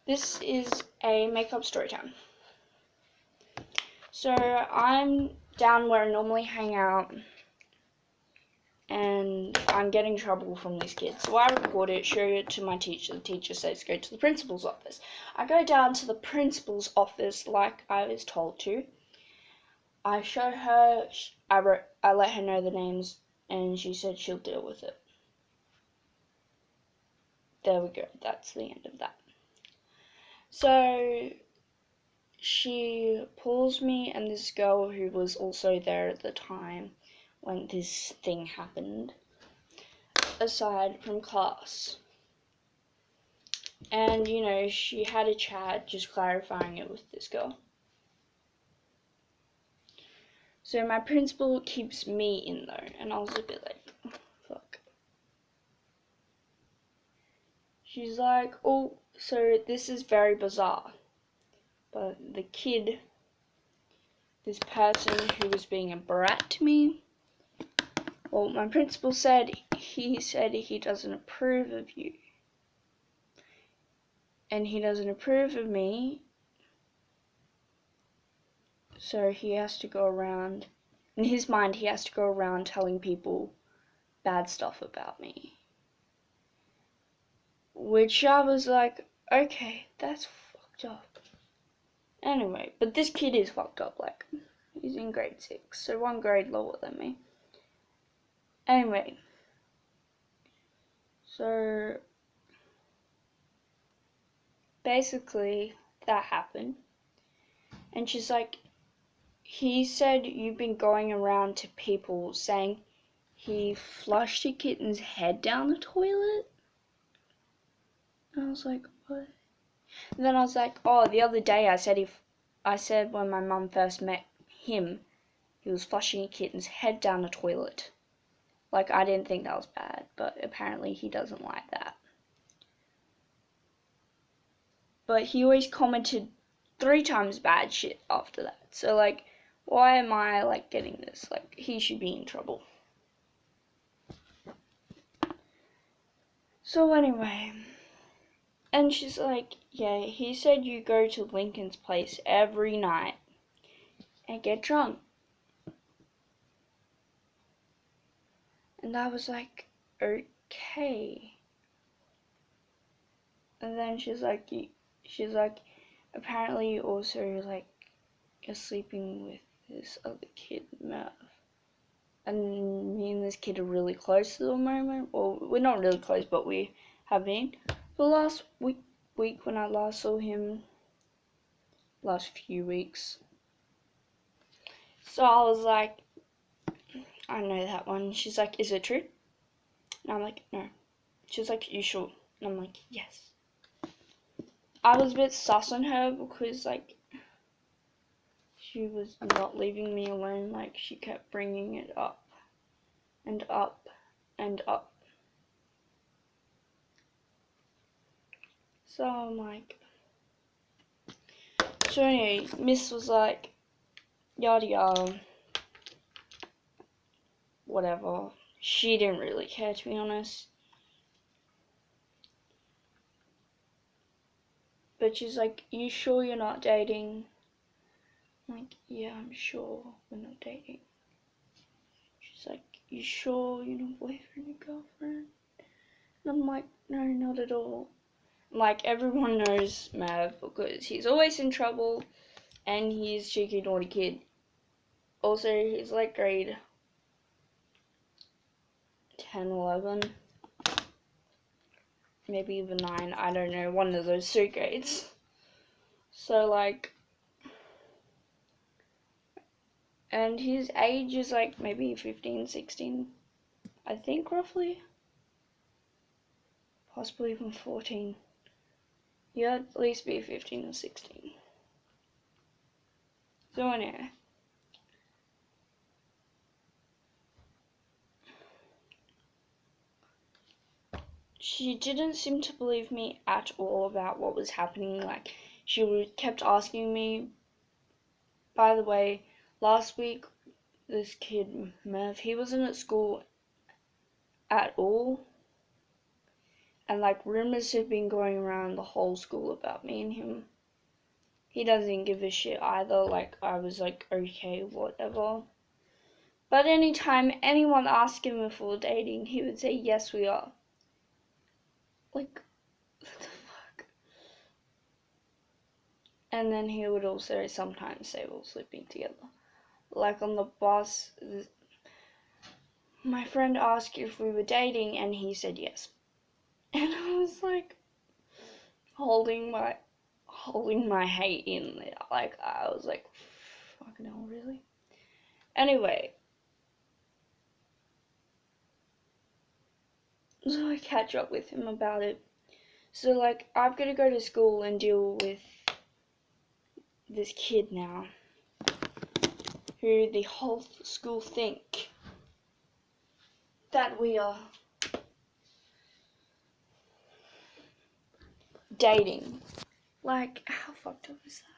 This is a makeup story time. So I'm down where I normally hang out, and I'm getting trouble from these kids. So I record it, show it to my teacher. The teacher says go to the principal's office. I go down to the principal's office like I was told to. I show her, I let her know the names, and she said she'll deal with it. There we go, that's the end of that. So she pulls me and this girl who was also there at the time when this thing happened aside from class. And, she had a chat just clarifying it with this girl. So my principal keeps me in though, and I was a bit like, fuck. She's like, oh, so this is very bizarre. But the kid, this person who was being a brat to me, well, my principal said he doesn't approve of you. And he doesn't approve of me, so he has to go around, in his mind, he has to go around telling people bad stuff about me. Which I was like, okay, that's fucked up. Anyway, but this kid is fucked up, like, he's in grade 6, so 1 grade lower than me. Anyway, so basically that happened, and she's like, he said you've been going around to people saying he flushed a kitten's head down the toilet. And I was like, what? And then I was like, oh, the other day I said when my mum first met him, he was flushing a kitten's head down the toilet. Like, I didn't think that was bad, but apparently he doesn't like that. But he always commented 3 times bad shit after that. So, like, why am I, like, getting this? Like, he should be in trouble. So anyway, and she's like, yeah, he said you go to Lincoln's place every night and get drunk. And I was like, okay. And then she's like, apparently you also, like, you're sleeping with this other kid, Merv. And me and this kid are really close at the moment. Well, we're not really close, but we have been. The last week when I last saw him, last few weeks. So I was like, I know that one. She's like, is it true? And I'm like, no. She's like, you sure? And I'm like, yes. I was a bit sus on her because, like, she was not leaving me alone. Like, she kept bringing it up and up and up. So I'm like, so anyway, Miss was like, yada yada, whatever. She didn't really care, to be honest. But she's like, you sure you're not dating? I'm like, yeah, I'm sure we're not dating. She's like, you sure you're not boyfriend and girlfriend? And I'm like, no, not at all. Like, everyone knows Mav because he's always in trouble and he's cheeky naughty kid. Also, he's like grade 10, 11, maybe even 9, I don't know, one of those 2 grades. So, like, and his age is like maybe 15, 16, I think, roughly. Possibly even 14. He'd at least be 15 or 16. So anyway. She didn't seem to believe me at all about what was happening. Like, she kept asking me, by the way, last week, this kid, Merv, he wasn't at school at all. And like rumors have been going around the whole school about me and him. He doesn't give a shit either. Like, I was like, okay, whatever. But anytime anyone asked him if we were dating, he would say, yes, we are. Like, what the fuck? And then he would also sometimes say we were sleeping together. Like on the bus, my friend asked if we were dating, and he said yes. And I was like, holding my hate in there. Like, I was like, fucking hell, really? Anyway, so I catch up with him about it. So, like, I've got to go to school and deal with this kid now, who the whole school think that we are dating. Like, how fucked up is that?